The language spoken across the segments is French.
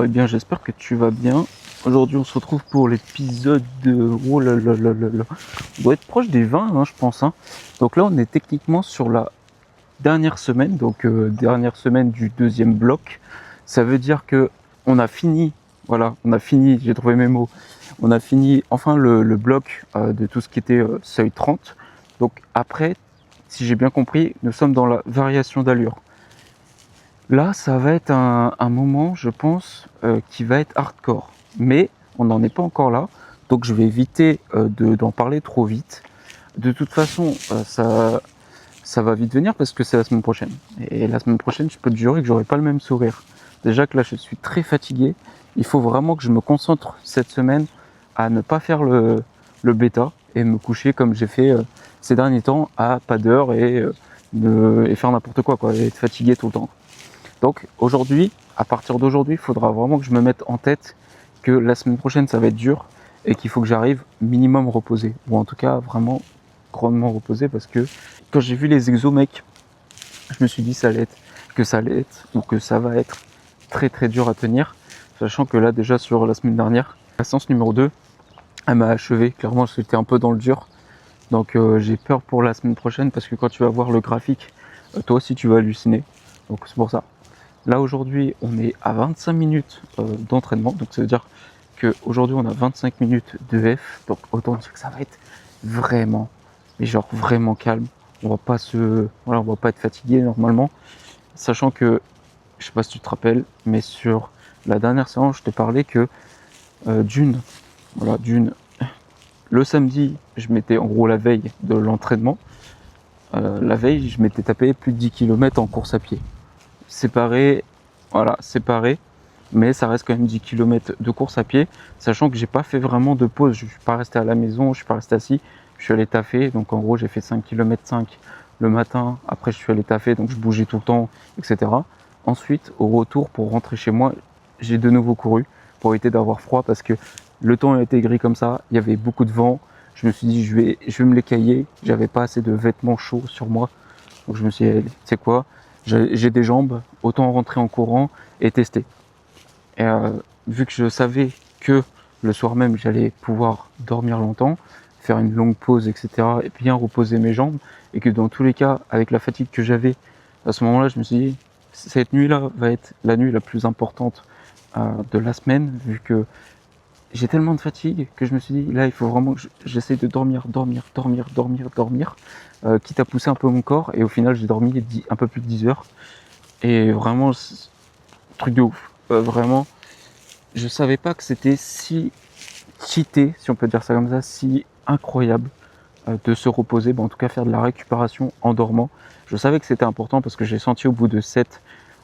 Eh bien, j'espère que tu vas bien. Aujourd'hui, on se retrouve pour l'épisode de... Oh là là là là là. On doit être proche des 20, hein, je pense. Hein. Donc là, on est techniquement sur la dernière semaine, donc dernière semaine du deuxième bloc. Ça veut dire que on a fini, voilà, on a fini, j'ai trouvé mes mots, on a fini enfin le bloc de tout ce qui était seuil 30. Donc après, si j'ai bien compris, nous sommes dans la variation d'allure. Là, ça va être un moment, je pense, qui va être hardcore. Mais on n'en est pas encore là, donc je vais éviter d'en parler trop vite. De toute façon, ça va vite venir parce que c'est la semaine prochaine. Et la semaine prochaine, je peux te jurer que j'aurai pas le même sourire. Déjà que là, je suis très fatigué. Il faut vraiment que je me concentre cette semaine à ne pas faire le bêta et me coucher comme j'ai fait ces derniers temps à pas d'heure et faire n'importe quoi, et être fatigué tout le temps. Donc aujourd'hui, à partir d'aujourd'hui, il faudra vraiment que je me mette en tête que la semaine prochaine, ça va être dur et qu'il faut que j'arrive minimum reposé. Ou en tout cas, vraiment grandement reposé parce que quand j'ai vu les exos, mec, je me suis dit ça allait être, ou que ça va être très très dur à tenir. Sachant que là, déjà sur la semaine dernière, la séance numéro 2, elle m'a achevé. Clairement, j'étais un peu dans le dur. Donc j'ai peur pour la semaine prochaine parce que quand tu vas voir le graphique, toi aussi tu vas halluciner. Donc c'est pour ça. Là aujourd'hui on est à 25 minutes d'entraînement, donc ça veut dire qu'aujourd'hui on a 25 minutes de F, donc autant dire que ça va être vraiment, mais genre vraiment calme. On va pas on va pas être fatigué normalement, sachant que, je sais pas si tu te rappelles, mais sur la dernière séance je te parlais que d'une, le samedi je m'étais en gros la veille de l'entraînement, la veille je m'étais tapé plus de 10 km en course à pied. Séparé, mais ça reste quand même 10 km de course à pied, sachant que j'ai pas fait vraiment de pause, je suis pas resté à la maison, je suis pas resté assis, je suis allé taffer, donc en gros j'ai fait 5 km 5 le matin, après je suis allé taffer, donc je bougeais tout le temps, etc. Ensuite, au retour, pour rentrer chez moi, j'ai de nouveau couru, pour éviter d'avoir froid, parce que le temps a été gris comme ça, il y avait beaucoup de vent, je me suis dit je vais me les cailler, j'avais pas assez de vêtements chauds sur moi, donc je me suis dit, tu sais quoi, j'ai des jambes, autant rentrer en courant et tester. Et vu que je savais que le soir même j'allais pouvoir dormir longtemps, faire une longue pause, etc. et bien reposer mes jambes, et que dans tous les cas, avec la fatigue que j'avais à ce moment-là, je me suis dit, cette nuit-là va être la nuit la plus importante de la semaine, vu que j'ai tellement de fatigue que je me suis dit, là, il faut vraiment que j'essaie de dormir, quitte à pousser un peu mon corps. Et au final, j'ai dormi un peu plus de 10 heures. Et vraiment, truc de ouf. Vraiment, je savais pas que c'était si cheaté, si on peut dire ça comme ça, si incroyable de se reposer, en tout cas faire de la récupération en dormant. Je savais que c'était important parce que j'ai senti au bout de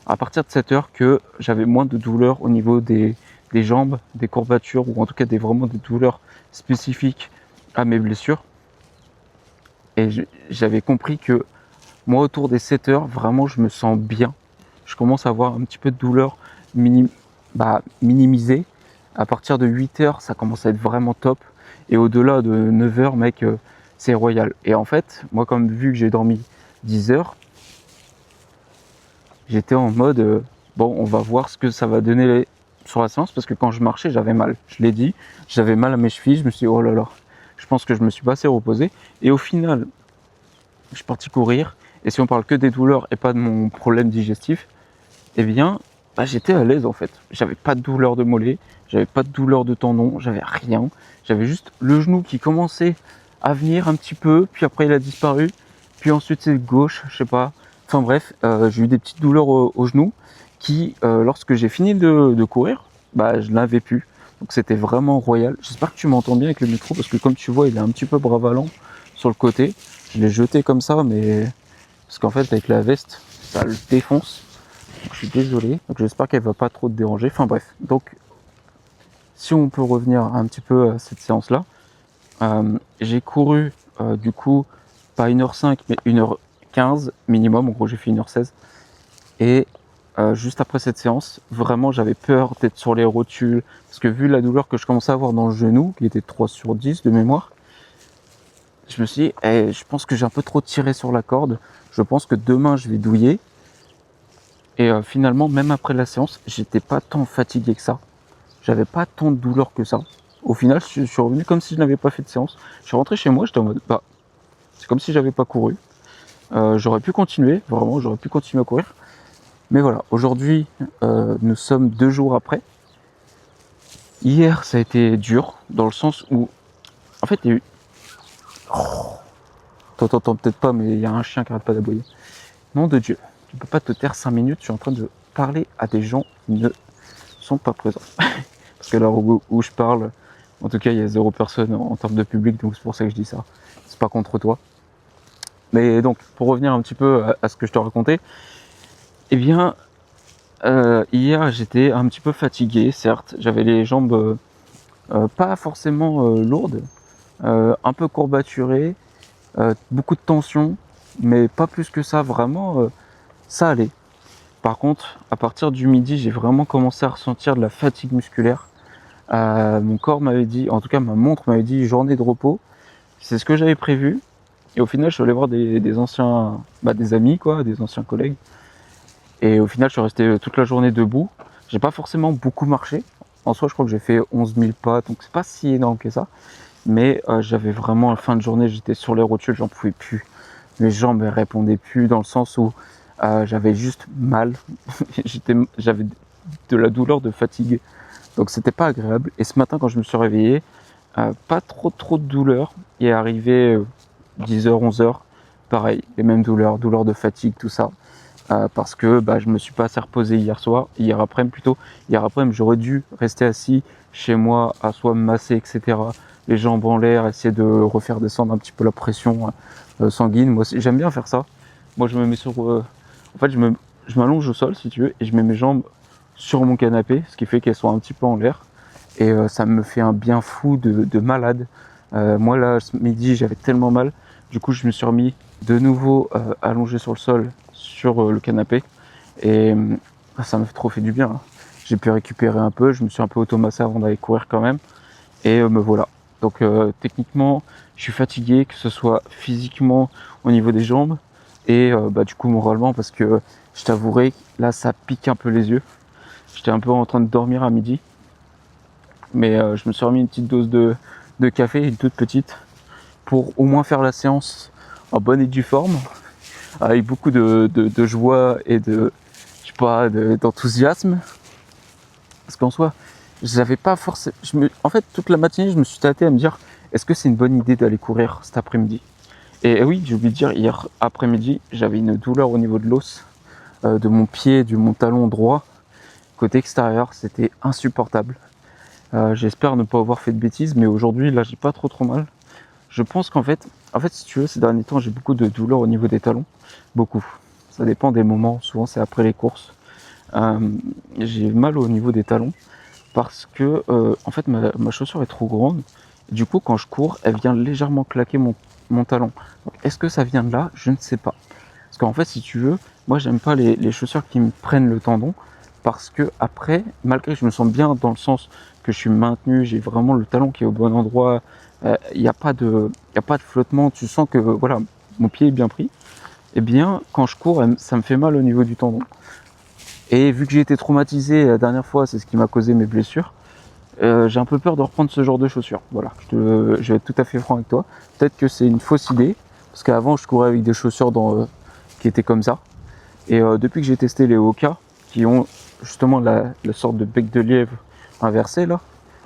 à partir de 7 heures, que j'avais moins de douleurs au niveau des jambes, des courbatures, ou en tout cas vraiment des douleurs spécifiques à mes blessures. Et j'avais compris que moi, autour des 7 heures, vraiment, je me sens bien. Je commence à avoir un petit peu de douleur minimisée. À partir de 8 heures, ça commence à être vraiment top. Et au-delà de 9 heures, mec, c'est royal. Et en fait, moi, comme vu que j'ai dormi 10 heures, j'étais en mode, bon, on va voir ce que ça va donner sur la séance, parce que quand je marchais, j'avais mal. Je l'ai dit, j'avais mal à mes chevilles, je me suis dit, oh là là, je pense que je me suis pas assez reposé. Et au final, je suis parti courir, et si on parle que des douleurs et pas de mon problème digestif, eh bien, j'étais à l'aise en fait. J'avais pas de douleur de mollet, j'avais pas de douleur de tendon, j'avais rien. J'avais juste le genou qui commençait à venir un petit peu, puis après il a disparu, puis ensuite c'est gauche, je sais pas. Enfin bref, j'ai eu des petites douleurs au genou qui, lorsque j'ai fini de courir, je l'avais plus. Donc c'était vraiment royal. J'espère que tu m'entends bien avec le micro, parce que comme tu vois, il est un petit peu bravalant sur le côté. Je l'ai jeté comme ça, mais parce qu'en fait avec la veste, ça le défonce. Donc, je suis désolé. Donc j'espère qu'elle va pas trop te déranger. Enfin bref. Donc si on peut revenir un petit peu à cette séance-là, j'ai couru du coup pas 1h05 mais 1h15 minimum. En gros j'ai fait 1h16. Et juste après cette séance, vraiment j'avais peur d'être sur les rotules, parce que vu la douleur que je commençais à avoir dans le genou, qui était 3/10 de mémoire, je me suis dit, je pense que j'ai un peu trop tiré sur la corde, je pense que demain je vais douiller. Et finalement, même après la séance, j'étais pas tant fatigué que ça. J'avais pas tant de douleur que ça. Au final, je suis revenu comme si je n'avais pas fait de séance. Je suis rentré chez moi, j'étais en mode, bah, c'est comme si j'avais pas couru. J'aurais pu continuer, vraiment, j'aurais pu continuer à courir. Mais voilà, aujourd'hui, nous sommes 2 jours après. Hier, ça a été dur, dans le sens où, en fait, il y a eu... Oh, t'entends peut-être pas, mais il y a un chien qui arrête pas d'aboyer. Nom de Dieu, tu peux pas te taire 5 minutes, je suis en train de parler à des gens qui ne sont pas présents. Parce que là où je parle, en tout cas, il y a 0 personne en termes de public, donc c'est pour ça que je dis ça. C'est pas contre toi. Mais donc, pour revenir un petit peu à ce que je te racontais, eh bien, hier, j'étais un petit peu fatigué, certes. J'avais les jambes pas forcément lourdes, un peu courbaturées, beaucoup de tension, mais pas plus que ça, vraiment, ça allait. Par contre, à partir du midi, j'ai vraiment commencé à ressentir de la fatigue musculaire. Mon corps m'avait dit, en tout cas ma montre m'avait dit journée de repos. C'est ce que j'avais prévu. Et au final, je suis allé voir des anciens, des amis, quoi, des anciens collègues. Et au final, je suis resté toute la journée debout. J'ai pas forcément beaucoup marché. En soi, je crois que j'ai fait 11 000 pas, donc c'est pas si énorme que ça. Mais j'avais vraiment, à la fin de journée, j'étais sur les rotules, j'en pouvais plus. Mes jambes ne répondaient plus, dans le sens où j'avais juste mal. J'avais de la douleur de fatigue. Donc c'était pas agréable. Et ce matin, quand je me suis réveillé, pas trop de douleur. Et arrivé 10h, 11h, pareil, les mêmes douleurs, douleurs de fatigue, tout ça. Parce que je me suis pas assez reposé hier après-midi plutôt. Hier après-midi, j'aurais dû rester assis chez moi, à soit me masser, etc. Les jambes en l'air, essayer de refaire descendre un petit peu la pression sanguine. Moi aussi, j'aime bien faire ça. Moi, je me mets sur... en fait, je m'allonge au sol, si tu veux, et je mets mes jambes sur mon canapé, ce qui fait qu'elles sont un petit peu en l'air. Et ça me fait un bien fou de malade. Moi, là, ce midi, j'avais tellement mal. Du coup, je me suis remis de nouveau allongé sur le sol, sur le canapé. Et ça m'a trop fait du bien. Hein. J'ai pu récupérer un peu. Je me suis un peu automassé avant d'aller courir quand même. Et me voilà. Donc, techniquement, je suis fatigué, que ce soit physiquement au niveau des jambes. Et du coup, moralement, parce que je t'avouerai, là, ça pique un peu les yeux. J'étais un peu en train de dormir à midi. Mais je me suis remis une petite dose de café, une toute petite, pour au moins faire la séance en bonne et due forme, avec beaucoup de joie et d'enthousiasme. Parce qu'en soi, j'avais pas forcément... En fait, toute la matinée, je me suis tâté à me dire, est-ce que c'est une bonne idée d'aller courir cet après-midi ? Et oui, j'ai oublié de dire, hier après-midi, j'avais une douleur au niveau de l'os, de mon pied, mon talon droit, côté extérieur, c'était insupportable. J'espère ne pas avoir fait de bêtises, mais aujourd'hui, là, j'ai pas trop mal. Je pense qu'en fait, si tu veux, ces derniers temps, j'ai beaucoup de douleurs au niveau des talons. Beaucoup. Ça dépend des moments. Souvent, c'est après les courses. J'ai mal au niveau des talons parce que, en fait, ma chaussure est trop grande. Du coup, quand je cours, elle vient légèrement claquer mon talon. Est-ce que ça vient de là ? Je ne sais pas. Parce qu'en fait, si tu veux, moi, j'aime pas les chaussures qui me prennent le tendon. Parce que après, malgré que je me sens bien dans le sens que je suis maintenu, j'ai vraiment le talon qui est au bon endroit, il n'y a pas de flottement, tu sens que voilà, mon pied est bien pris, et bien quand je cours, ça me fait mal au niveau du tendon. Et vu que j'ai été traumatisé la dernière fois, c'est ce qui m'a causé mes blessures, j'ai un peu peur de reprendre ce genre de chaussures. Voilà, je vais être tout à fait franc avec toi. Peut-être que c'est une fausse idée, parce qu'avant je courais avec des chaussures qui étaient comme ça, et depuis que j'ai testé les Hoka, qui ont justement la sorte de bec de lièvre inversé là,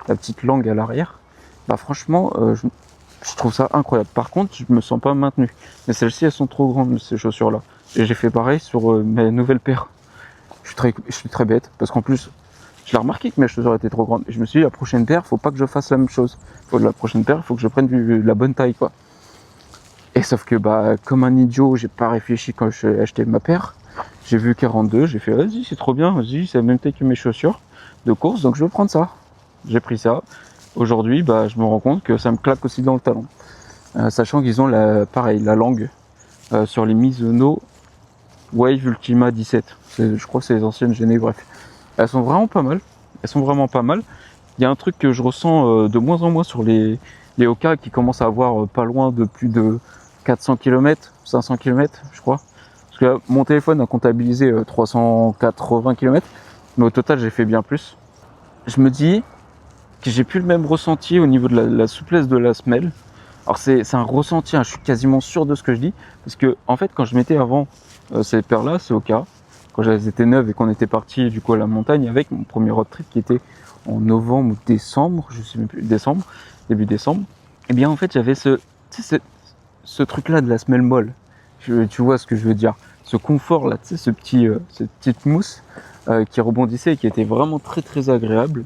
la petite langue à l'arrière, franchement je trouve ça incroyable. Par contre, je me sens pas maintenu, mais celles-ci elles sont trop grandes, ces chaussures là, et j'ai fait pareil sur mes nouvelles paires. Je suis très bête, parce qu'en plus je l'ai remarqué que mes chaussures étaient trop grandes, et je me suis dit la prochaine paire, faut pas que je fasse la même chose. La prochaine paire, il faut que je prenne la bonne taille quoi. Et sauf que comme un idiot, j'ai pas réfléchi quand j'ai acheté ma paire. J'ai vu 42, j'ai fait vas-y, c'est trop bien, vas-y, c'est la même taille que mes chaussures de course, donc je vais prendre ça. J'ai pris ça. Aujourd'hui, je me rends compte que ça me claque aussi dans le talon. Sachant qu'ils ont la langue sur les Mizuno Wave Ultima 17. Je crois que c'est les anciennes gênées, bref. Elles sont vraiment pas mal. Il y a un truc que je ressens de moins en moins sur les Hoka qui commencent à avoir pas loin de plus de 400 km, 500 km, je crois. Parce Parce que là, mon téléphone a comptabilisé 380 km, mais au total j'ai fait bien plus. Je me dis que j'ai plus le même ressenti au niveau de la souplesse de la semelle. Alors c'est un ressenti, hein, je suis quasiment sûr de ce que je dis, parce que en fait quand je mettais avant ces paires-là, c'est au cas, quand elles étaient neuves et qu'on était parti du coup à la montagne avec mon premier road trip qui était en novembre ou décembre, je sais même plus, décembre, début décembre, et bien en fait j'avais ce truc-là de la semelle molle, tu vois ce que je veux dire, ce confort là, tu sais, cette petite mousse qui rebondissait et qui était vraiment très très agréable.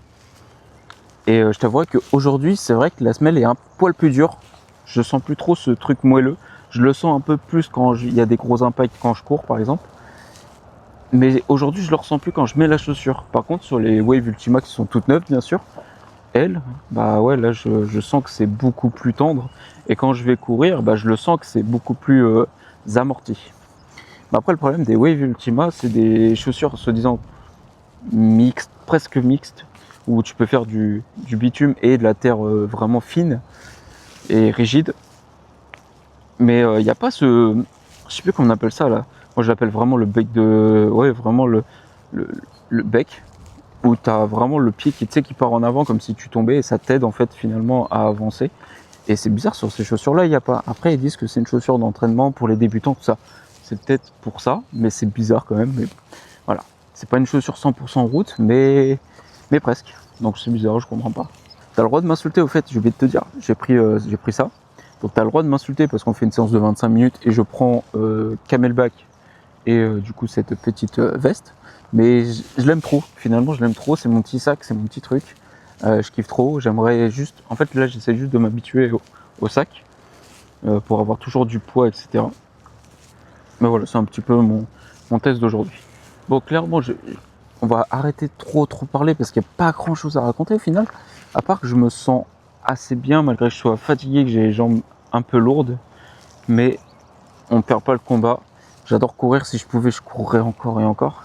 Et je t'avoue qu'aujourd'hui, c'est vrai que la semelle est un poil plus dure. Je sens plus trop ce truc moelleux. Je le sens un peu plus quand il y a des gros impacts quand je cours, par exemple. Mais aujourd'hui, je le ressens plus quand je mets la chaussure. Par contre, sur les Wave Ultima qui sont toutes neuves, bien sûr, elles, bah ouais, là, je sens que c'est beaucoup plus tendre. Et quand je vais courir, bah, je le sens que c'est beaucoup plus amorti. Mais après, le problème des Wave Ultima, c'est des chaussures soi-disant mixtes, presque mixtes, où tu peux faire du bitume et de la terre vraiment fine et rigide. Mais il n'y a pas ce... Je sais plus comment on appelle ça là. Moi je l'appelle vraiment le bec de... Ouais, vraiment le bec, où tu as vraiment le pied qui, tu sais, qui part en avant comme si tu tombais et ça t'aide en fait finalement à avancer. Et c'est bizarre, sur ces chaussures là il n'y a pas. Après ils disent que c'est une chaussure d'entraînement pour les débutants, tout ça. C'est peut-être pour ça, mais c'est bizarre quand même. Mais voilà, c'est pas une chaussure 100% route, mais presque. Donc c'est bizarre, je comprends pas. T'as le droit de m'insulter au fait, j'ai oublié de te dire, j'ai pris ça. Donc t'as le droit de m'insulter parce qu'on fait une séance de 25 minutes et je prends Camelback et du coup cette petite veste. Mais je l'aime trop, finalement je l'aime trop, c'est mon petit sac, c'est mon petit truc. Je kiffe trop, j'aimerais juste... En fait là j'essaie juste de m'habituer au sac pour avoir toujours du poids, etc. Mais voilà, c'est un petit peu mon test d'aujourd'hui. Bon, clairement, on va arrêter de trop parler parce qu'il n'y a pas grand chose à raconter au final. À part que je me sens assez bien malgré que je sois fatigué, que j'ai les jambes un peu lourdes. Mais on ne perd pas le combat. J'adore courir, si je pouvais, je courrais encore et encore.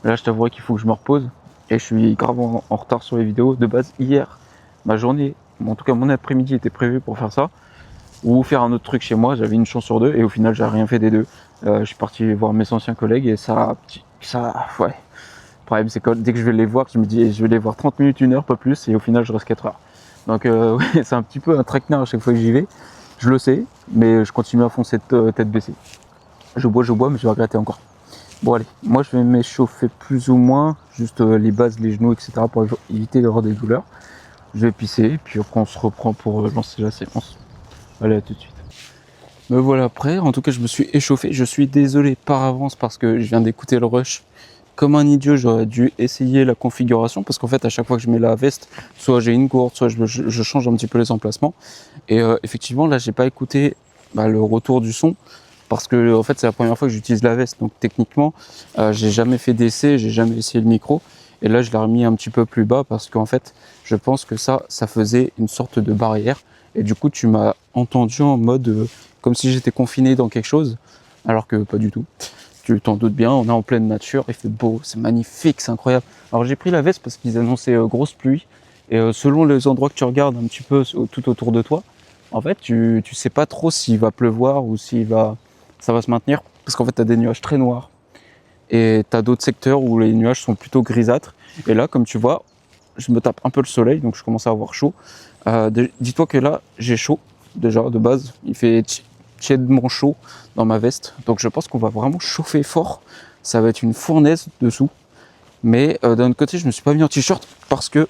Mais là, je t'avouerais qu'il faut que je me repose. Et je suis grave en retard sur les vidéos. De base, hier, ma journée, en tout cas mon après-midi était prévu pour faire ça. Ou faire un autre truc chez moi, j'avais une chance sur deux. Et au final, j'ai rien fait des deux. Je suis parti voir mes anciens collègues et ça ouais. Le problème, c'est que dès que je vais les voir, je me dis, je vais les voir 30 minutes, 1 heure, pas plus, et au final, je reste 4 heures. Donc, ouais, c'est un petit peu un traquenard à chaque fois que j'y vais. Je le sais, mais je continue à foncer tête baissée. Je bois, mais je vais regretter encore. Bon, allez, moi, je vais m'échauffer plus ou moins, juste les bases, les genoux, etc., pour éviter d'avoir des douleurs. Je vais pisser, puis après, on se reprend pour lancer la séance. Allez, à tout de suite. Me voilà prêt, en tout cas je me suis échauffé, je suis désolé par avance parce que je viens d'écouter le rush. Comme un idiot, j'aurais dû essayer la configuration parce qu'en fait à chaque fois que je mets la veste, soit j'ai une gourde, soit je change un petit peu les emplacements. Et effectivement là j'ai pas écouté le retour du son parce que en fait c'est la première fois que j'utilise la veste. Donc techniquement j'ai jamais fait d'essai, j'ai jamais essayé le micro. Et là je l'ai remis un petit peu plus bas parce qu'en fait je pense que ça faisait une sorte de barrière. Et du coup tu m'as entendu en mode... comme si j'étais confiné dans quelque chose, alors que pas du tout. Tu t'en doutes bien, on est en pleine nature, il fait beau, c'est magnifique, c'est incroyable. Alors j'ai pris la veste parce qu'ils annonçaient grosse pluie, et selon les endroits que tu regardes un petit peu tout autour de toi, en fait tu sais pas trop s'il va pleuvoir ou ça va se maintenir, parce qu'en fait tu as des nuages très noirs, et tu as d'autres secteurs où les nuages sont plutôt grisâtres, et là comme tu vois, je me tape un peu le soleil, donc je commence à avoir chaud. Dis-toi que là j'ai chaud, déjà de base, il fait tièdement chaud dans ma veste, donc je pense qu'on va vraiment chauffer fort, ça va être une fournaise dessous. Mais d'un autre côté je me suis pas mis en t-shirt parce que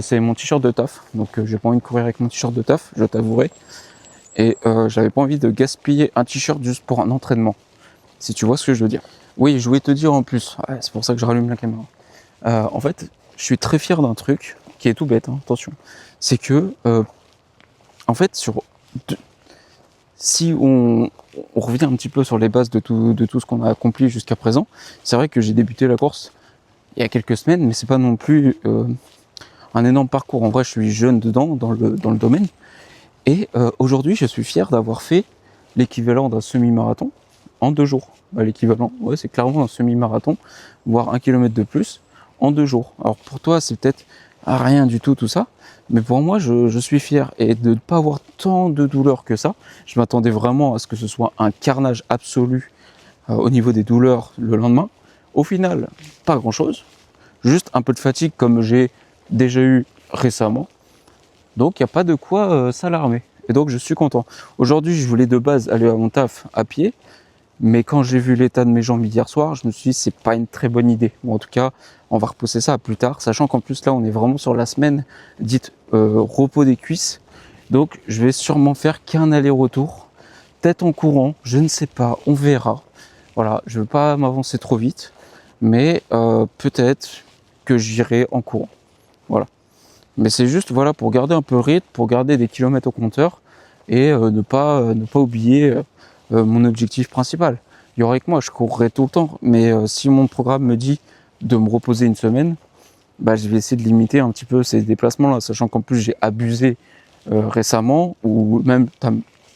c'est mon t-shirt de taf, donc j'ai pas envie de courir avec mon t-shirt de taf, je t'avouerai, et j'avais pas envie de gaspiller un t-shirt juste pour un entraînement, si tu vois ce que je veux dire. Oui, je voulais te dire en plus, ouais, c'est pour ça que je rallume la caméra, en fait je suis très fier d'un truc qui est tout bête, hein, attention, c'est que en fait si on revient un petit peu sur les bases de tout ce qu'on a accompli jusqu'à présent, c'est vrai que j'ai débuté la course il y a quelques semaines, mais c'est pas non plus un énorme parcours. En vrai, je suis jeune dans le domaine. Et aujourd'hui, je suis fier d'avoir fait l'équivalent d'un semi-marathon en 2 jours. L'équivalent, ouais, c'est clairement un semi-marathon, voire 1 kilomètre de plus en 2 jours. Alors pour toi, c'est peut-être rien du tout ça. Mais pour moi, je suis fier, et de ne pas avoir tant de douleur que ça. Je m'attendais vraiment à ce que ce soit un carnage absolu au niveau des douleurs le lendemain. Au final, pas grand-chose, juste un peu de fatigue comme j'ai déjà eu récemment. Donc il n'y a pas de quoi s'alarmer. Et donc je suis content. Aujourd'hui, je voulais de base aller à mon taf à pied, mais quand j'ai vu l'état de mes jambes hier soir, je me suis dit c'est pas une très bonne idée. Bon, en tout cas, on va repousser ça à plus tard, sachant qu'en plus là, on est vraiment sur la semaine dite repos des cuisses. Donc je vais sûrement faire qu'un aller-retour, peut-être en courant, je ne sais pas, on verra. Voilà, je ne veux pas m'avancer trop vite, mais peut-être que j'irai en courant. Voilà. Mais c'est juste voilà pour garder un peu le rythme, pour garder des kilomètres au compteur et ne pas oublier mon objectif principal. Il y aurait que moi, je courrais tout le temps, mais si mon programme me dit de me reposer une semaine, bah, je vais essayer de limiter un petit peu ces déplacements-là, sachant qu'en plus j'ai abusé récemment, ou même tu as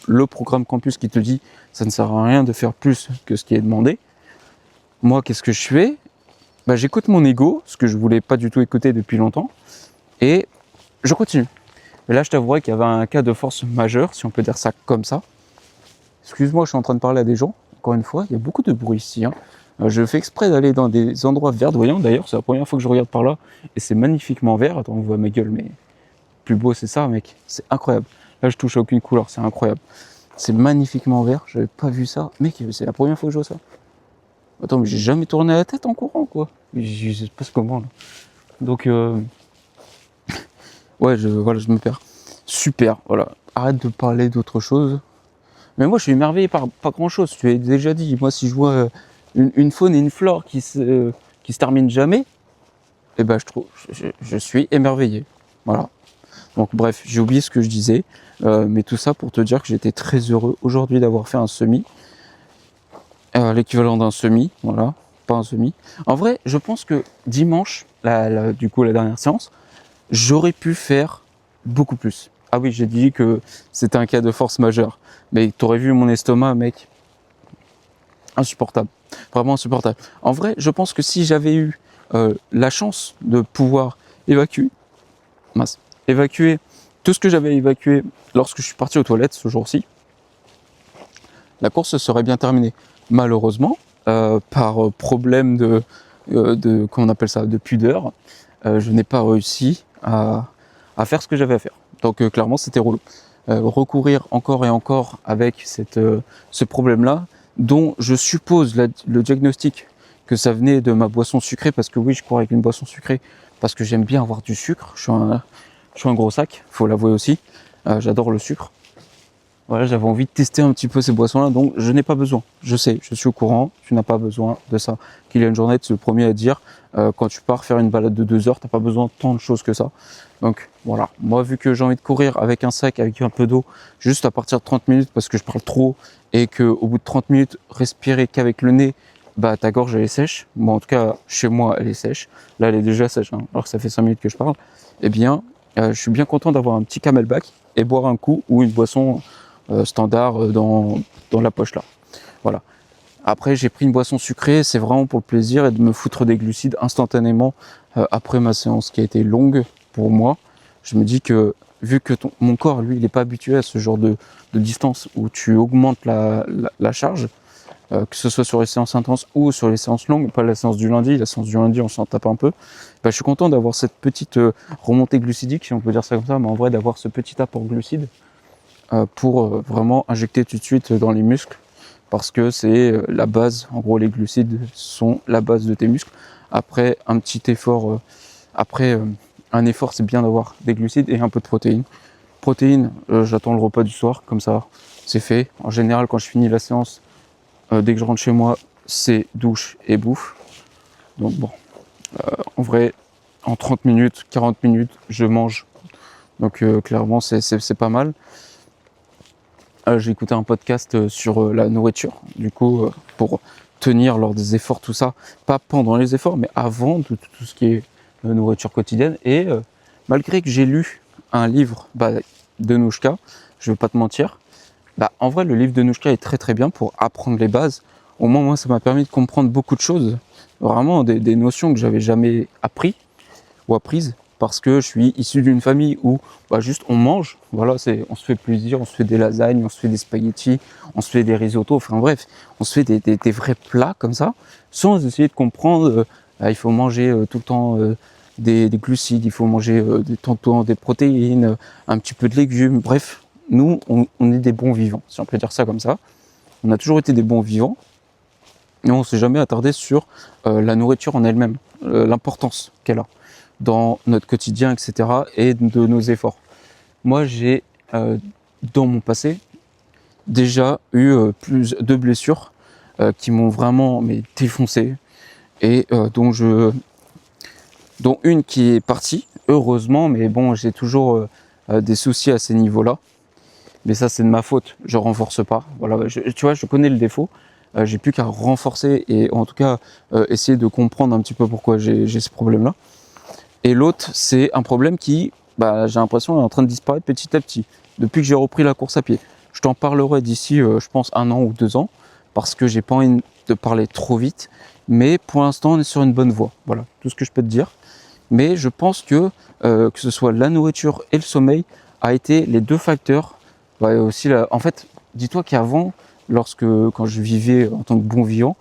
le programme campus qui te dit ça ne sert à rien de faire plus que ce qui est demandé. Moi, qu'est-ce que je fais? Bah, j'écoute mon ego, ce que je voulais pas du tout écouter depuis longtemps, et je continue. Et là, je t'avouerai qu'il y avait un cas de force majeure, si on peut dire ça comme ça. Excuse-moi, je suis en train de parler à des gens. Encore une fois, il y a beaucoup de bruit ici. Je fais exprès d'aller dans des endroits verdoyants. D'ailleurs, c'est la première fois que je regarde par là. Et c'est magnifiquement vert. Attends, on voit ma gueule, mais plus beau, c'est ça, mec. C'est incroyable. Là, je touche à aucune couleur. C'est incroyable. C'est magnifiquement vert. J'avais pas vu ça. Mec, c'est la première fois que je vois ça. Attends, mais j'ai jamais tourné la tête en courant, quoi. Je sais pas comment, là. Donc, ouais, voilà, je me perds. Super, voilà. Arrête de parler d'autre chose. Mais moi, je suis émerveillé par pas grand-chose. Tu l'as déjà dit. Moi, si je vois une faune et une flore qui se terminent jamais, eh ben, je suis émerveillé. Voilà. Donc, bref, j'ai oublié ce que je disais. Mais tout ça pour te dire que j'étais très heureux aujourd'hui d'avoir fait un semi. L'équivalent d'un semi, voilà. Pas un semi. En vrai, je pense que dimanche, du coup, la dernière séance, j'aurais pu faire beaucoup plus. Ah oui, j'ai dit que c'était un cas de force majeure. Mais t'aurais vu mon estomac, mec. Insupportable. Vraiment insupportable. En vrai, je pense que si j'avais eu la chance de pouvoir évacuer tout ce que j'avais évacué lorsque je suis parti aux toilettes ce jour-ci, la course serait bien terminée. Malheureusement, par problème comment on appelle ça, de pudeur, je n'ai pas réussi à faire ce que j'avais à faire. Donc clairement, c'était relou. Recourir encore et encore avec ce problème-là, dont je suppose le diagnostic que ça venait de ma boisson sucrée, parce que oui, je cours avec une boisson sucrée, parce que j'aime bien avoir du sucre. Je suis un gros sac, faut l'avouer aussi. J'adore le sucre. Voilà, j'avais envie de tester un petit peu ces boissons-là, donc je n'ai pas besoin. Je sais, je suis au courant, tu n'as pas besoin de ça. Kylian Jornet, c'est le premier à dire, quand tu pars faire une balade de 2 heures, t'as pas besoin de tant de choses que ça. Donc voilà, moi vu que j'ai envie de courir avec un sac, avec un peu d'eau, juste à partir de 30 minutes parce que je parle trop et qu'au bout de 30 minutes, respirer qu'avec le nez, bah ta gorge elle est sèche. Bon, en tout cas, chez moi, elle est sèche. Là, elle est déjà sèche, hein, alors que ça fait 5 minutes que je parle. Eh bien, je suis bien content d'avoir un petit Camelback et boire un coup ou une boisson standard dans la poche là. Voilà. Après, j'ai pris une boisson sucrée, c'est vraiment pour le plaisir et de me foutre des glucides instantanément après ma séance qui a été longue pour moi. Je me dis que vu que mon corps, lui, il n'est pas habitué à ce genre de distance où tu augmentes la charge, que ce soit sur les séances intenses ou sur les séances longues, pas la séance du lundi. La séance du lundi, on s'en tape un peu. Bah, je suis content d'avoir cette petite remontée glucidique, si on peut dire ça comme ça, mais en vrai, d'avoir ce petit apport glucide pour vraiment injecter tout de suite dans les muscles, parce que c'est la base. En gros, les glucides sont la base de tes muscles. Après un petit effort, un effort, c'est bien d'avoir des glucides et un peu de protéines. Protéines, j'attends le repas du soir, comme ça, c'est fait. En général, quand je finis la séance, dès que je rentre chez moi, c'est douche et bouffe. Donc bon, en vrai, en 30 minutes, 40 minutes, je mange. Donc clairement, c'est pas mal. J'ai écouté un podcast sur la nourriture, du coup, pour tenir lors des efforts, tout ça, pas pendant les efforts, mais avant tout ce qui est nourriture quotidienne. Et malgré que j'ai lu un livre de Nouchka, je vais pas te mentir, en vrai, le livre de Nouchka est très très bien pour apprendre les bases. Au moins, moi, ça m'a permis de comprendre beaucoup de choses, vraiment des notions que j'avais jamais appris ou apprises. parce que je suis issu d'une famille où bah, juste on mange, voilà, on se fait plaisir, on se fait des lasagnes, on se fait des spaghettis, on se fait des risottos, enfin bref, on se fait des vrais plats comme ça, sans essayer de comprendre, il faut manger tout le temps des glucides, il faut manger tout le temps des protéines, un petit peu de légumes, bref, nous on est des bons vivants, si on peut dire ça comme ça. On a toujours été des bons vivants, mais on ne s'est jamais attardé sur la nourriture en elle-même, l'importance qu'elle a dans notre quotidien, etc. et de nos efforts. Moi, j'ai, dans mon passé, déjà eu plus de blessures qui m'ont vraiment défoncé et dont une qui est partie, heureusement, mais bon, j'ai toujours des soucis à ces niveaux-là. Mais ça, c'est de ma faute, je renforce pas. Voilà, tu vois, je connais le défaut. J'ai plus qu'à renforcer et en tout cas essayer de comprendre un petit peu pourquoi j'ai ce problème-là. Et l'autre, c'est un problème qui, j'ai l'impression, est en train de disparaître petit à petit, depuis que j'ai repris la course à pied. Je t'en parlerai d'ici, je pense, 1 an ou 2 ans, parce que j'ai pas envie de parler trop vite, mais pour l'instant, on est sur une bonne voie. Voilà, tout ce que je peux te dire. Mais je pense que ce soit la nourriture et le sommeil, a été les 2 facteurs. Aussi en fait, dis-toi qu'avant, quand je vivais en tant que bon vivant,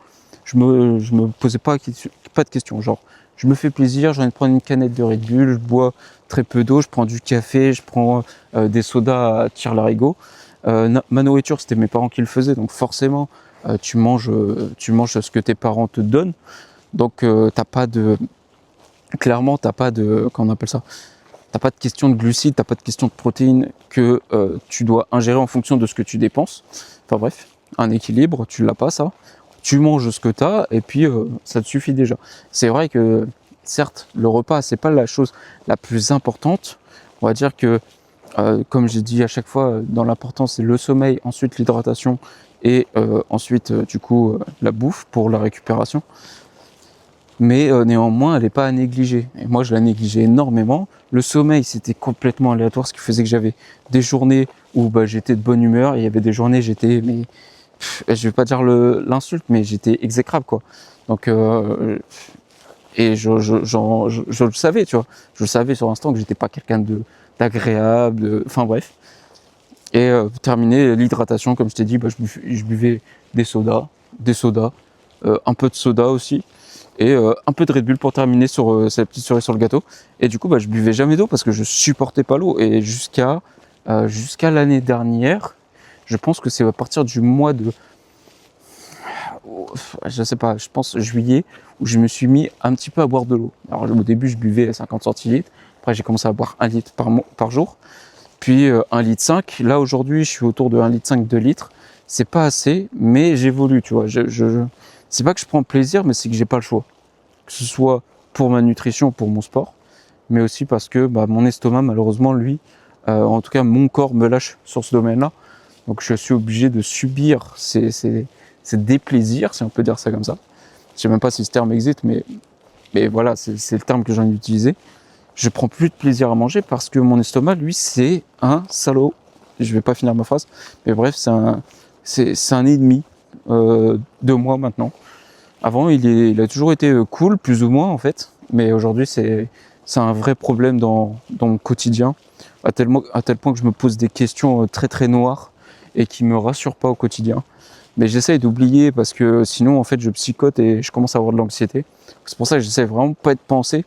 je me posais pas de questions. Genre, je me fais plaisir, j'ai envie de prendre une canette de Red Bull, je bois très peu d'eau, je prends du café, je prends des sodas à tire-larigot. Ma nourriture, c'était mes parents qui le faisaient, donc forcément, tu manges ce que tes parents te donnent. Donc, clairement, t'as pas de, comment on appelle ça? T'as pas de question de glucides, t'as pas de question de protéines que tu dois ingérer en fonction de ce que tu dépenses. Enfin bref, un équilibre, tu l'as pas ça. Tu manges ce que tu as et puis ça te suffit déjà. C'est vrai que certes, le repas, c'est pas la chose la plus importante. On va dire que, comme j'ai dit à chaque fois, dans l'importance, c'est le sommeil, ensuite l'hydratation et ensuite la bouffe pour la récupération. Mais néanmoins, elle n'est pas à négliger. Et moi, je la négligeais énormément. Le sommeil, c'était complètement aléatoire, ce qui faisait que j'avais des journées où j'étais de bonne humeur, et il y avait des journées où j'étais, je vais pas dire l'insulte, mais j'étais exécrable, quoi. Donc, et je le savais, tu vois. Je le savais sur l'instant que j'étais pas quelqu'un d'agréable, enfin bref. Et terminer l'hydratation, comme je t'ai dit, je buvais des sodas, un peu de soda aussi. Et un peu de Red Bull pour terminer sur cette petite cerise sur le gâteau. Et du coup, je buvais jamais d'eau parce que je supportais pas l'eau. Et jusqu'à l'année dernière, je pense que c'est à partir du mois de, je sais pas, je pense juillet, où je me suis mis un petit peu à boire de l'eau. Alors au début, je buvais 50 centilitres. Après, j'ai commencé à boire 1 litre par jour. Puis 1,5 litre. Là, aujourd'hui, je suis autour de 1,5 litre, 2 litres. C'est pas assez, mais j'évolue, tu vois. C'est pas que je prends plaisir, mais c'est que j'ai pas le choix. Que ce soit pour ma nutrition, pour mon sport, mais aussi parce que mon estomac, malheureusement, lui, en tout cas mon corps me lâche sur ce domaine-là. Donc je suis obligé de subir ces déplaisirs, si on peut dire ça comme ça. Je sais même pas si ce terme existe, mais voilà, c'est le terme que j'ai envie d'utiliser. Je prends plus de plaisir à manger parce que mon estomac, lui, c'est un salaud. Je vais pas finir ma phrase, mais bref, c'est un ennemi de moi maintenant. Avant, il a toujours été cool, plus ou moins en fait, mais aujourd'hui c'est un vrai problème dans mon quotidien, à tel point que je me pose des questions très très noires et qui me rassurent pas au quotidien. Mais j'essaye d'oublier parce que sinon en fait je psychote et je commence à avoir de l'anxiété. C'est pour ça que j'essaie vraiment pas de penser,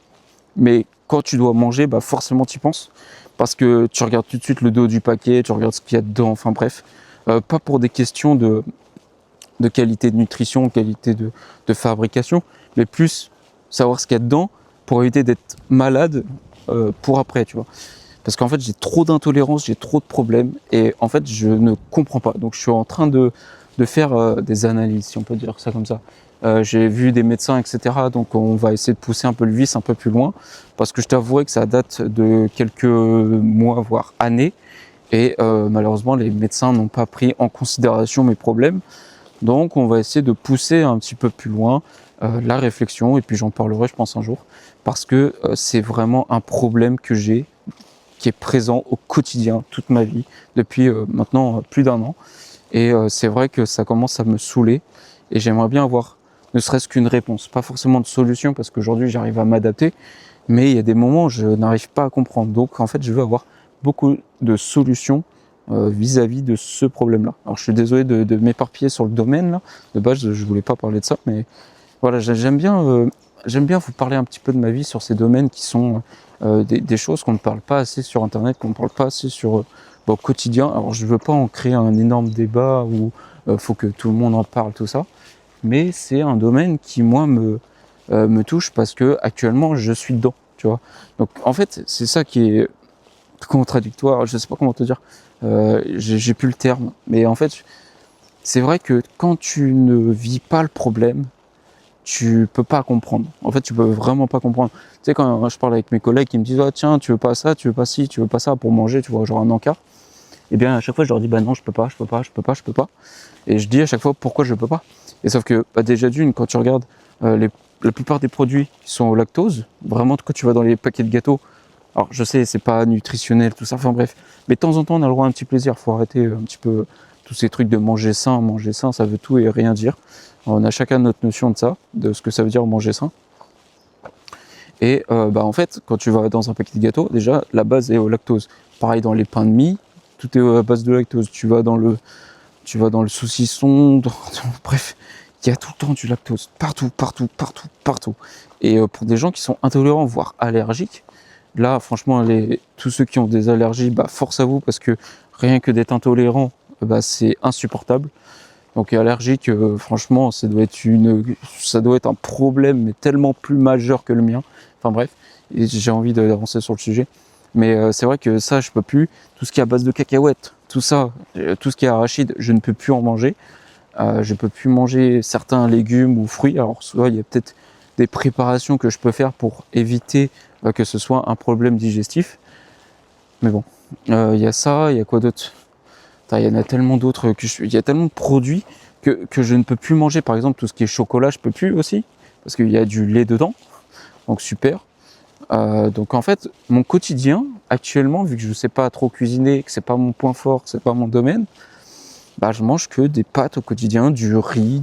mais quand tu dois manger, forcément tu y penses, parce que tu regardes tout de suite le dos du paquet, tu regardes ce qu'il y a dedans, enfin bref, pas pour des questions de qualité de nutrition, qualité de fabrication, mais plus savoir ce qu'il y a dedans pour éviter d'être malade pour après, tu vois. Parce qu'en fait, j'ai trop d'intolérance, j'ai trop de problèmes et en fait, je ne comprends pas. Donc, je suis en train de faire des analyses, si on peut dire ça comme ça. J'ai vu des médecins, etc. Donc, on va essayer de pousser un peu le vice un peu plus loin parce que je t'avouerai que ça date de quelques mois, voire années. Et malheureusement, les médecins n'ont pas pris en considération mes problèmes. Donc on va essayer de pousser un petit peu plus loin la réflexion et puis j'en parlerai je pense un jour parce que c'est vraiment un problème que j'ai qui est présent au quotidien toute ma vie depuis maintenant plus d'1 an et c'est vrai que ça commence à me saouler et j'aimerais bien avoir ne serait-ce qu'une réponse, pas forcément de solution parce qu'aujourd'hui j'arrive à m'adapter mais il y a des moments où je n'arrive pas à comprendre. Donc en fait, je veux avoir beaucoup de solutions vis-à-vis de ce problème-là. Alors je suis désolé de m'éparpiller sur le domaine là. De base, je voulais pas parler de ça, mais voilà, j'aime bien vous parler un petit peu de ma vie sur ces domaines qui sont des choses qu'on ne parle pas assez sur Internet, qu'on ne parle pas assez sur au quotidien. Alors je veux pas en créer un énorme débat où faut que tout le monde en parle, tout ça, mais c'est un domaine qui moi me touche parce que actuellement je suis dedans, tu vois. Donc en fait c'est ça qui est contradictoire, je sais pas comment te dire, j'ai plus le terme, mais en fait c'est vrai que quand tu ne vis pas le problème, tu peux pas comprendre. En fait, tu peux vraiment pas comprendre. Tu sais, quand je parle avec mes collègues qui me disent ah, tiens, tu veux pas ça, tu veux pas ci, tu veux pas ça pour manger, tu vois, genre un encart. Et bien, à chaque fois, je leur dis bah non, je peux pas, je peux pas, je peux pas, je peux pas. Et je dis à chaque fois pourquoi je peux pas. Et sauf que, bah, déjà d'une, quand tu regardes la plupart des produits qui sont au lactose, vraiment, quand tu vas dans les paquets de gâteaux, alors je sais, c'est pas nutritionnel, tout ça, enfin bref. Mais de temps en temps, on a le droit à un petit plaisir. Faut arrêter un petit peu tous ces trucs de manger sain, ça veut tout et rien dire. On a chacun notre notion de ça, de ce que ça veut dire manger sain. Et bah en fait, quand tu vas dans un paquet de gâteaux, déjà la base est au lactose. Pareil dans les pains de mie, tout est à base de lactose. Tu vas dans le saucisson, bref, il y a tout le temps du lactose, partout, partout, partout, partout. Et pour des gens qui sont intolérants, voire allergiques, là franchement, tous ceux qui ont des allergies, bah force à vous parce que rien que d'être intolérant, bah c'est insupportable. Donc allergique, franchement, ça doit être un problème, mais tellement plus majeur que le mien. Enfin bref, et j'ai envie d'avancer sur le sujet. Mais c'est vrai que ça, je peux plus. Tout ce qui est à base de cacahuètes, tout ça, tout ce qui est arachide, je ne peux plus en manger. Je peux plus manger certains légumes ou fruits. Alors soit il y a peut-être des préparations que je peux faire pour éviter que ce soit un problème digestif. Mais bon, il y a ça, il y a quoi d'autre? Il y en a tellement d'autres, il y a tellement de produits que je ne peux plus manger. Par exemple, tout ce qui est chocolat, je peux plus aussi, parce qu'il y a du lait dedans, donc super. Donc en fait, mon quotidien, actuellement, vu que je ne sais pas trop cuisiner, que c'est pas mon point fort, que c'est pas mon domaine, bah, je mange que des pâtes au quotidien, du riz,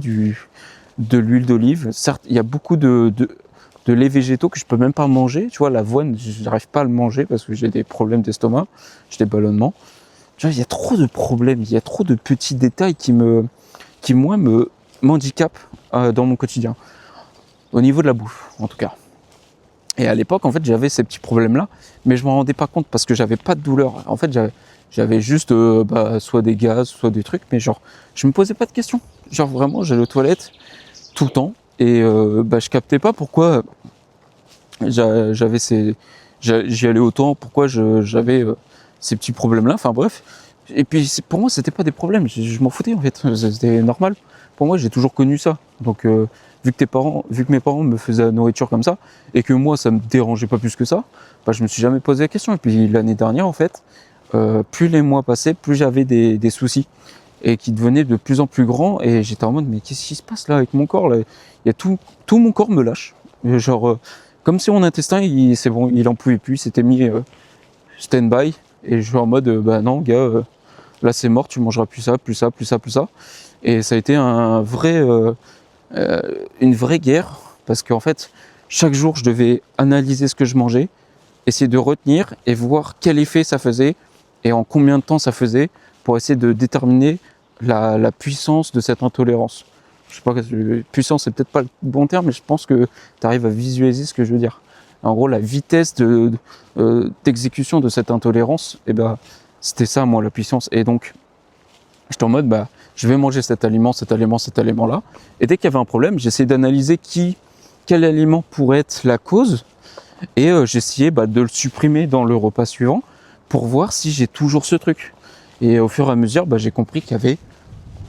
de l'huile d'olive. Certes, il y a beaucoup de lait végétaux que je peux même pas manger. Tu vois, l'avoine, je n'arrive pas à le manger parce que j'ai des problèmes d'estomac, j'ai des ballonnements. Tu vois, il y a trop de problèmes, il y a trop de petits détails qui moi, m'handicapent dans mon quotidien. Au niveau de la bouffe, en tout cas. Et à l'époque, en fait, j'avais ces petits problèmes-là, mais je m'en rendais pas compte parce que j'avais pas de douleur. En fait, j'avais juste soit des gaz, soit des trucs, mais genre, je me posais pas de questions. Genre, vraiment, j'allais aux toilettes tout le temps et je captais pas pourquoi j'y allais autant, pourquoi j'avais ces petits problèmes-là. Enfin bref. Et puis pour moi, c'était pas des problèmes. Je m'en foutais en fait. C'était normal. Pour moi, j'ai toujours connu ça. Donc vu que mes parents me faisaient la nourriture comme ça et que moi, ça me dérangeait pas plus que ça, bah, je me suis jamais posé la question. Et puis l'année dernière, en fait, plus les mois passaient, plus j'avais des soucis et qui devenaient de plus en plus grands. Et j'étais en mode mais qu'est-ce qui se passe là avec mon corps là? Il y a tout mon corps me lâche. Genre comme si mon intestin, c'est bon, il en pouvait plus, il s'était mis stand-by. Et je suis en mode, bah non, gars, là c'est mort, tu mangeras plus ça, plus ça, plus ça, plus ça. Et ça a été une vraie guerre, parce qu'en fait, chaque jour, je devais analyser ce que je mangeais, essayer de retenir et voir quel effet ça faisait et en combien de temps ça faisait pour essayer de déterminer la puissance de cette intolérance. Je sais pas, puissance c'est peut-être pas le bon terme, mais je pense que tu arrives à visualiser ce que je veux dire. En gros, la vitesse d'exécution de cette intolérance, et ben, c'était ça, moi, la puissance. Et donc, j'étais en mode, bah, je vais manger cet aliment-là. Et dès qu'il y avait un problème, j'essayais d'analyser quel aliment pourrait être la cause. Et j'essayais de le supprimer dans le repas suivant pour voir si j'ai toujours ce truc. Et au fur et à mesure, j'ai compris qu'il y avait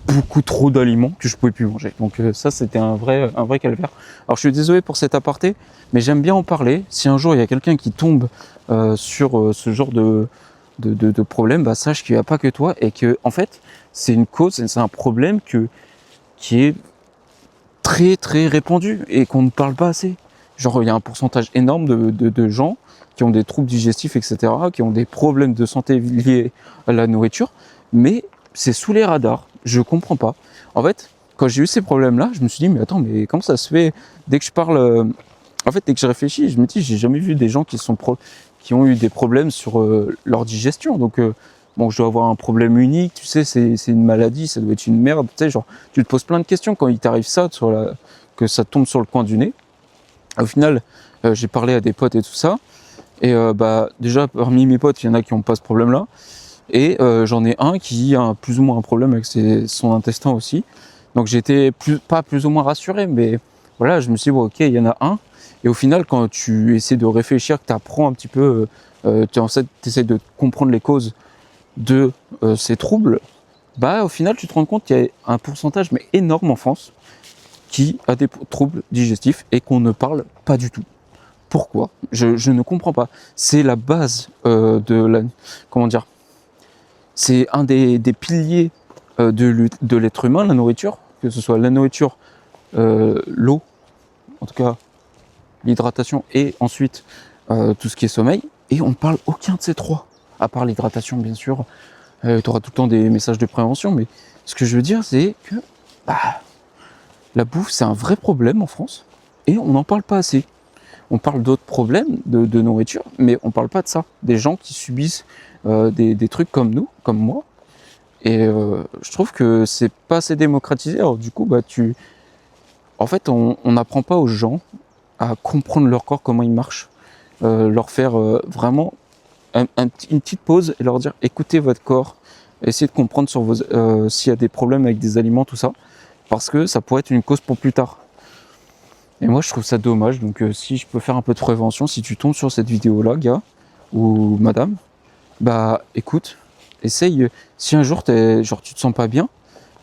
beaucoup trop d'aliments que je pouvais plus manger. Donc ça, c'était un vrai calvaire. Alors je suis désolé pour cet aparté, mais j'aime bien en parler. Si un jour il y a quelqu'un qui tombe sur ce genre de problème, sache qu'il n'y a pas que toi et que en fait c'est une cause, c'est un problème qui est très très répandu et qu'on ne parle pas assez. Genre il y a un pourcentage énorme de gens qui ont des troubles digestifs, etc., qui ont des problèmes de santé liés à la nourriture, mais c'est sous les radars. Je comprends pas. En fait, quand j'ai eu ces problèmes-là, je me suis dit, mais attends, mais comment ça se fait? Dès que je parle En fait, dès que je réfléchis, je me dis, j'ai jamais vu des gens qui ont eu des problèmes sur leur digestion. Donc, bon, je dois avoir un problème unique, tu sais, c'est une maladie, ça doit être une merde. Tu sais, genre, tu te poses plein de questions quand il t'arrive ça, que ça tombe sur le coin du nez. Au final, j'ai parlé à des potes et tout ça. Et bah, déjà, parmi mes potes, il y en a qui n'ont pas ce problème-là. Et j'en ai un qui a plus ou moins un problème avec son intestin aussi. Donc j'étais pas plus ou moins rassuré, mais voilà, je me suis dit, bon, ok, il y en a un. Et au final, quand tu essaies de réfléchir, que tu apprends un petit peu, tu essaies de comprendre les causes de ces troubles, bah au final, tu te rends compte qu'il y a un pourcentage mais énorme en France qui a des troubles digestifs et qu'on ne parle pas du tout. Pourquoi ? Je ne comprends pas. C'est la base comment dire ? C'est un des piliers de l'être humain, la nourriture, que ce soit la nourriture, l'eau, en tout cas l'hydratation et ensuite tout ce qui est sommeil. Et on ne parle aucun de ces trois, à part l'hydratation bien sûr. Tu auras tout le temps des messages de prévention, mais ce que je veux dire c'est que la bouffe c'est un vrai problème en France et on n'en parle pas assez. On parle d'autres problèmes de nourriture, mais on parle pas de ça. Des gens qui subissent des trucs comme nous, comme moi. Et je trouve que c'est pas assez démocratisé. Alors du coup, en fait, on n'apprend pas aux gens à comprendre leur corps, comment il marche, leur faire vraiment une petite pause et leur dire écoutez votre corps, essayez de comprendre s'il y a des problèmes avec des aliments, tout ça, parce que ça pourrait être une cause pour plus tard. Et moi, je trouve ça dommage. Donc, si je peux faire un peu de prévention, si tu tombes sur cette vidéo-là, gars ou madame, bah, écoute, essaye. Si un jour, tu te sens pas bien,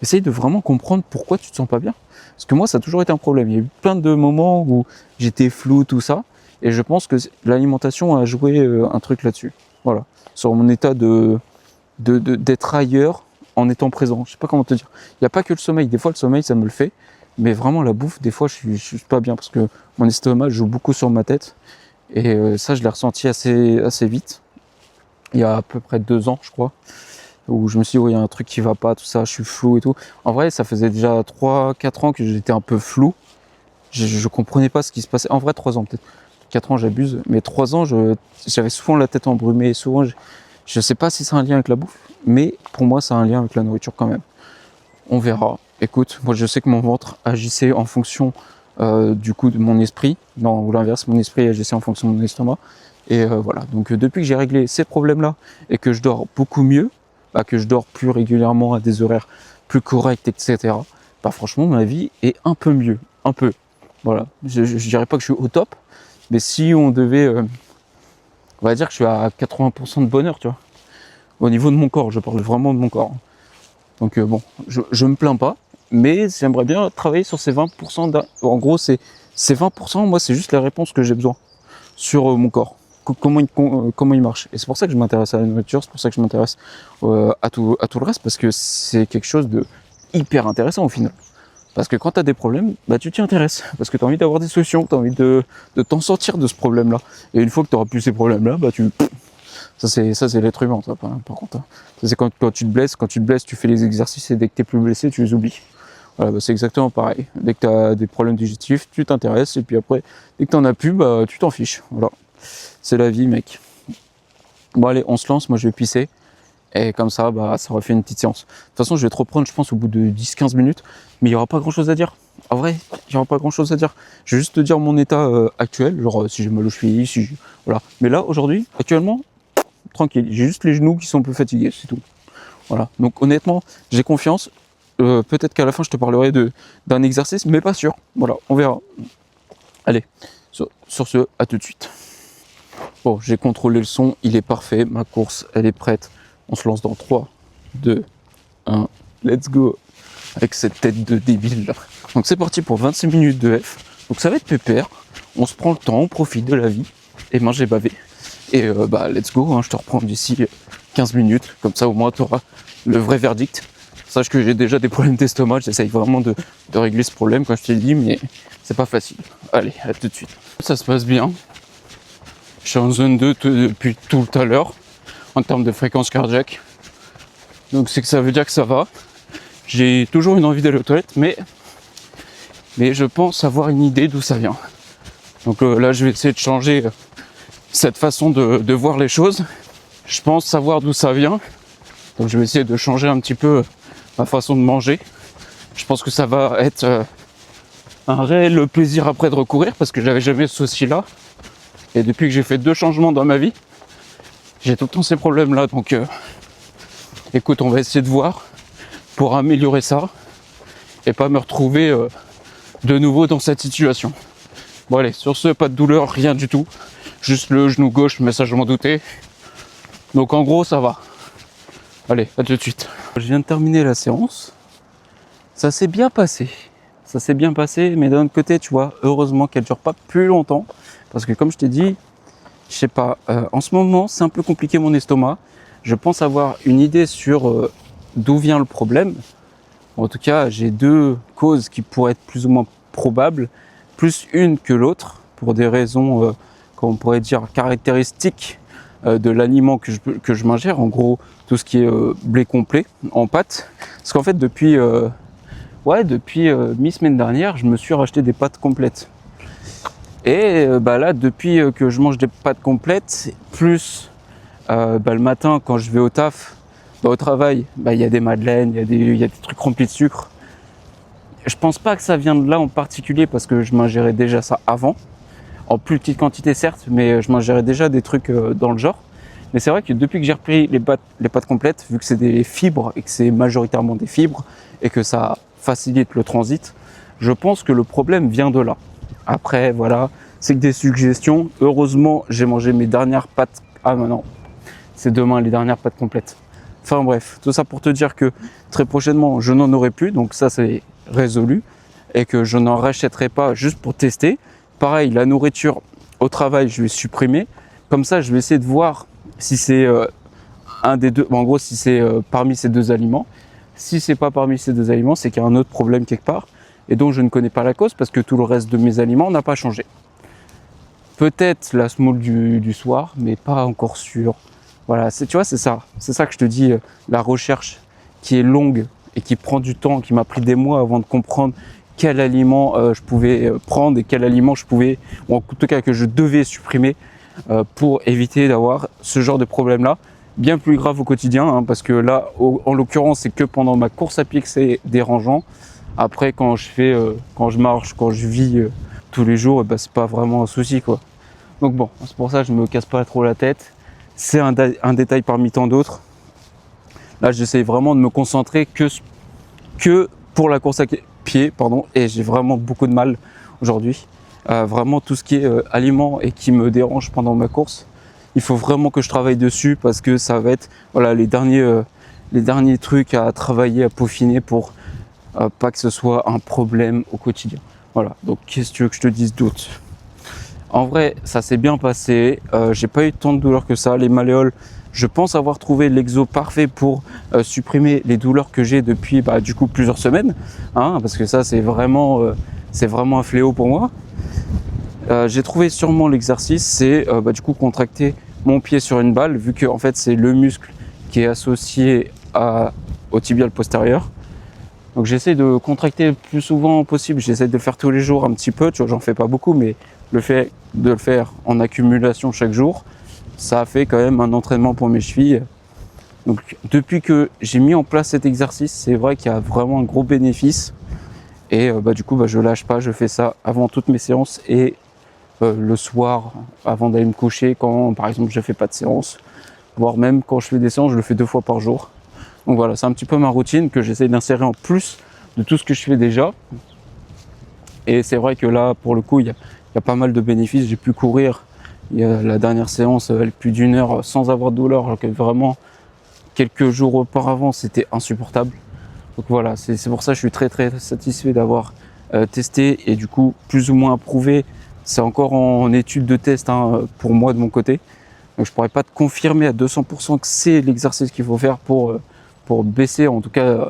essaye de vraiment comprendre pourquoi tu te sens pas bien. Parce que moi, ça a toujours été un problème. Il y a eu plein de moments où j'étais flou, tout ça, et je pense que l'alimentation a joué un truc là-dessus. Voilà, sur mon état d'être ailleurs en étant présent. Je sais pas comment te dire. Il n'y a pas que le sommeil. Des fois, le sommeil, ça me le fait. Mais vraiment, la bouffe, des fois, je suis pas bien parce que mon estomac joue beaucoup sur ma tête. Et ça, je l'ai ressenti assez vite. Il y a à peu près 2 ans, je crois, où je me suis dit, oh, il y a un truc qui va pas, tout ça, je suis flou et tout. En vrai, ça faisait déjà 3-4 ans que j'étais un peu flou. Je comprenais pas ce qui se passait. En vrai, 3 ans peut-être. 4 ans, j'abuse. Mais 3 ans, j'avais souvent la tête embrumée. Souvent, je sais pas si c'est un lien avec la bouffe, mais pour moi, c'est un lien avec la nourriture quand même. On verra. Écoute, moi je sais que mon ventre agissait en fonction du coup de mon esprit. Non, ou l'inverse, mon esprit agissait en fonction de mon estomac. Et voilà, donc depuis que j'ai réglé ces problèmes-là et que je dors beaucoup mieux, que je dors plus régulièrement à des horaires plus corrects, etc., franchement, ma vie est un peu mieux. Un peu. Voilà. Je dirais pas que je suis au top, mais si on devait... on va dire que je suis à 80% de bonheur, tu vois. Au niveau de mon corps, je parle vraiment de mon corps. Donc bon, je me plains pas, mais j'aimerais bien travailler sur ces 20%. En gros, ces 20%, moi, c'est juste la réponse que j'ai besoin sur mon corps. Comment il marche. Et c'est pour ça que je m'intéresse à la nourriture, c'est pour ça que je m'intéresse à tout le reste, parce que c'est quelque chose de hyper intéressant au final. Parce que quand tu as des problèmes, tu t'y intéresses, parce que tu as envie d'avoir des solutions, tu as envie de t'en sortir de ce problème-là. Et une fois que tu n'auras plus ces problèmes-là, ça c'est l'être humain, ça, par contre. Ça, c'est quand tu te blesses, tu fais les exercices et dès que tu n'es plus blessé, tu les oublies. Voilà, c'est exactement pareil. Dès que tu as des problèmes digestifs, tu t'intéresses et puis après, dès que tu n'en as plus, tu t'en fiches. Voilà. C'est la vie, mec. Bon, allez, on se lance. Moi, je vais pisser. Et comme ça, ça refait une petite séance. De toute façon, je vais te reprendre, je pense, au bout de 10-15 minutes. Mais il n'y aura pas grand-chose à dire. En vrai, il n'y aura pas grand-chose à dire. Je vais juste te dire mon état actuel. Genre, si j'ai mal aux chevilles, voilà. Mais là, aujourd'hui, actuellement, tranquille. J'ai juste les genoux qui sont un peu fatigués, c'est tout. Voilà. Donc, honnêtement, j'ai confiance. Peut-être qu'à la fin, je te parlerai d'un exercice, mais pas sûr. Voilà, on verra. Allez, sur ce, à tout de suite. Bon, j'ai contrôlé le son, il est parfait. Ma course, elle est prête. On se lance dans 3, 2, 1, let's go. Avec cette tête de débile là. Donc c'est parti pour 26 minutes de F. Donc ça va être pépère. On se prend le temps, on profite de la vie. Et moi j'ai bavé. Et let's go, hein, je te reprends d'ici 15 minutes. Comme ça au moins tu auras le vrai verdict. Sache que j'ai déjà des problèmes d'estomac. J'essaye vraiment de régler ce problème comme je t'ai dit, mais c'est pas facile. Allez, à tout de suite. Ça se passe bien. Je suis en zone 2 depuis tout à l'heure. En termes de fréquence cardiaque. Donc c'est que ça veut dire que ça va. J'ai toujours une envie d'aller aux toilettes, mais je pense avoir une idée d'où ça vient. Donc là, je vais essayer de changer cette façon de voir les choses. Je pense savoir d'où ça vient. Donc je vais essayer de changer un petit peu ma façon de manger. Je pense que ça va être un réel plaisir après de recourir parce que j'avais jamais ce souci-là. Et depuis que j'ai fait 2 changements dans ma vie, j'ai tout le temps ces problèmes-là. Donc écoute, on va essayer de voir pour améliorer ça et pas me retrouver de nouveau dans cette situation. Bon allez, sur ce, pas de douleur, rien du tout. Juste le genou gauche, mais ça je m'en doutais. Donc en gros, ça va. Allez, à tout de suite. Je viens de terminer la séance. Ça s'est bien passé. Ça s'est bien passé, mais d'un autre côté, tu vois, heureusement qu'elle dure pas plus longtemps. Parce que comme je t'ai dit, je sais pas, en ce moment, c'est un peu compliqué mon estomac. Je pense avoir une idée sur d'où vient le problème. En tout cas, j'ai 2 causes qui pourraient être plus ou moins probables, plus une que l'autre, pour des raisons, comme on pourrait dire, caractéristiques de l'aliment que je m'ingère. En gros, tout ce qui est blé complet en pâte. Parce qu'en fait, depuis mi-semaine dernière, je me suis racheté des pâtes complètes. Et là, depuis que je mange des pâtes complètes, plus le matin quand je vais au taf, au travail, il y a des madeleines, il y a des trucs remplis de sucre. Je pense pas que ça vient de là en particulier parce que je m'ingérais déjà ça avant, en plus petite quantité certes, mais je m'ingérais déjà des trucs dans le genre. Mais c'est vrai que depuis que j'ai repris les pâtes complètes, vu que c'est des fibres et que c'est majoritairement des fibres et que ça facilite le transit, je pense que le problème vient de là. Après, voilà, c'est que des suggestions. Heureusement, j'ai mangé mes dernières pâtes. Ah non, c'est demain les dernières pâtes complètes. Enfin bref, tout ça pour te dire que très prochainement, je n'en aurai plus. Donc ça, c'est résolu. Et que je n'en rachèterai pas juste pour tester. Pareil, la nourriture au travail, je vais supprimer. Comme ça, je vais essayer de voir si c'est un des deux. En gros, si c'est parmi ces 2 aliments. Si c'est pas parmi ces 2 aliments, c'est qu'il y a un autre problème quelque part. Et dont je ne connais pas la cause parce que tout le reste de mes aliments n'a pas changé. Peut-être la semoule du soir, mais pas encore sûr. Voilà, tu vois, c'est ça que je te dis, la recherche qui est longue et qui prend du temps, qui m'a pris des mois avant de comprendre quel aliment je pouvais prendre et quel aliment je pouvais, ou en tout cas que je devais supprimer pour éviter d'avoir ce genre de problème-là. Bien plus grave au quotidien, hein, parce que là, en l'occurrence, c'est que pendant ma course à pied que c'est dérangeant. Après, quand je marche, quand je vis tous les jours, c'est pas vraiment un souci, quoi. Donc bon, c'est pour ça que je me casse pas trop la tête. C'est un détail parmi tant d'autres. Là, j'essaie vraiment de me concentrer que pour la course à pied, et j'ai vraiment beaucoup de mal aujourd'hui. Vraiment tout ce qui est aliments et qui me dérange pendant ma course, il faut vraiment que je travaille dessus parce que ça va être les derniers trucs à travailler, à peaufiner pour pas que ce soit un problème au quotidien. Voilà, donc qu'est-ce que tu veux que je te dise d'autre? En vrai, ça s'est bien passé, j'ai pas eu tant de douleurs que ça. Les malléoles, je pense avoir trouvé l'exo parfait pour supprimer les douleurs que j'ai depuis du coup plusieurs semaines, hein, parce que ça c'est vraiment un fléau pour moi. J'ai trouvé sûrement l'exercice, c'est du coup contracter mon pied sur une balle, vu que en fait c'est le muscle qui est associé au tibial postérieur. Donc j'essaie de contracter le plus souvent possible, j'essaie de le faire tous les jours un petit peu, tu vois, j'en fais pas beaucoup, mais le fait de le faire en accumulation chaque jour, ça a fait quand même un entraînement pour mes chevilles. Donc depuis que j'ai mis en place cet exercice, c'est vrai qu'il y a vraiment un gros bénéfice. Et du coup, je lâche pas, je fais ça avant toutes mes séances et le soir, avant d'aller me coucher, quand par exemple je fais pas de séance, voire même quand je fais des séances, je le fais 2 fois par jour. Donc voilà, c'est un petit peu ma routine que j'essaie d'insérer en plus de tout ce que je fais déjà. Et c'est vrai que là, pour le coup, il y a pas mal de bénéfices. J'ai pu courir, la dernière séance, plus d'1 heure sans avoir de douleur, alors que vraiment, quelques jours auparavant, c'était insupportable. Donc voilà, c'est pour ça que je suis très très satisfait d'avoir testé et du coup, plus ou moins approuvé. C'est encore en étude de test pour moi de mon côté. Donc je pourrais pas te confirmer à 200% que c'est l'exercice qu'il faut faire pour baisser en tout cas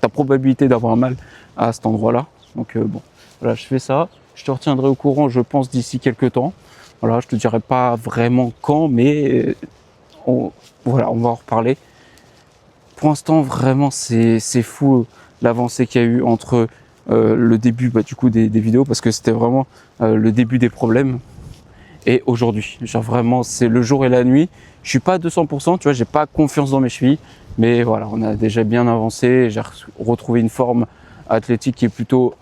ta probabilité d'avoir mal à cet endroit-là. Donc bon, voilà, je fais ça. Je te retiendrai au courant, je pense, d'ici quelques temps. Voilà, je te dirai pas vraiment quand, mais on va en reparler. Pour l'instant, vraiment, c'est fou l'avancée qu'il y a eu entre le début du coup des vidéos, parce que c'était vraiment le début des problèmes. Et aujourd'hui, genre vraiment, c'est le jour et la nuit. Je suis pas à 200%, tu vois, j'ai pas confiance dans mes chevilles, mais voilà, on a déjà bien avancé. J'ai retrouvé une forme athlétique qui est plutôt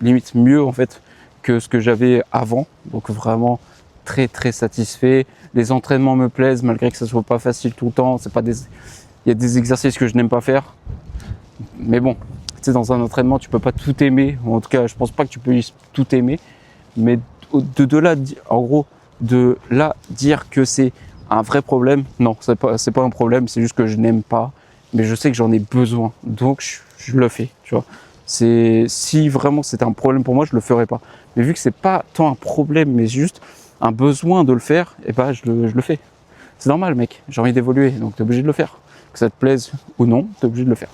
limite mieux en fait que ce que j'avais avant. Donc vraiment très très satisfait. Les entraînements me plaisent malgré que ça soit pas facile tout le temps. C'est pas des, il y a des exercices que je n'aime pas faire, mais bon, tu sais, dans un entraînement, tu peux pas tout aimer. En tout cas, je pense pas que tu peux tout aimer, mais de là, en gros, de là dire que c'est un vrai problème, non, c'est pas un problème, c'est juste que je n'aime pas, mais je sais que j'en ai besoin, donc je le fais, tu vois. C'est, si vraiment c'était un problème pour moi, je le ferais pas. Mais vu que c'est pas tant un problème, mais juste un besoin de le faire, et ben je le fais. C'est normal, mec, j'ai envie d'évoluer, donc tu es obligé de le faire. Que ça te plaise ou non, tu es obligé de le faire.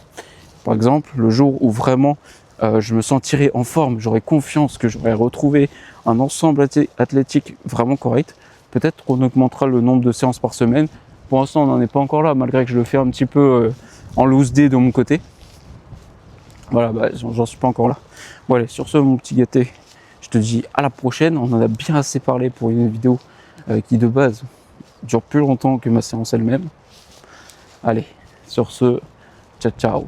Par exemple, le jour où vraiment je me sentirais en forme, j'aurais confiance que j'aurais retrouvé un ensemble athlétique vraiment correct, peut-être qu'on augmentera le nombre de séances par semaine. Pour l'instant, on n'en est pas encore là, malgré que je le fais un petit peu en loose day de mon côté. Voilà, j'en suis pas encore là. Bon allez, sur ce, mon petit gâté, je te dis à la prochaine. On en a bien assez parlé pour une vidéo qui de base dure plus longtemps que ma séance elle-même. Allez, sur ce, ciao ciao.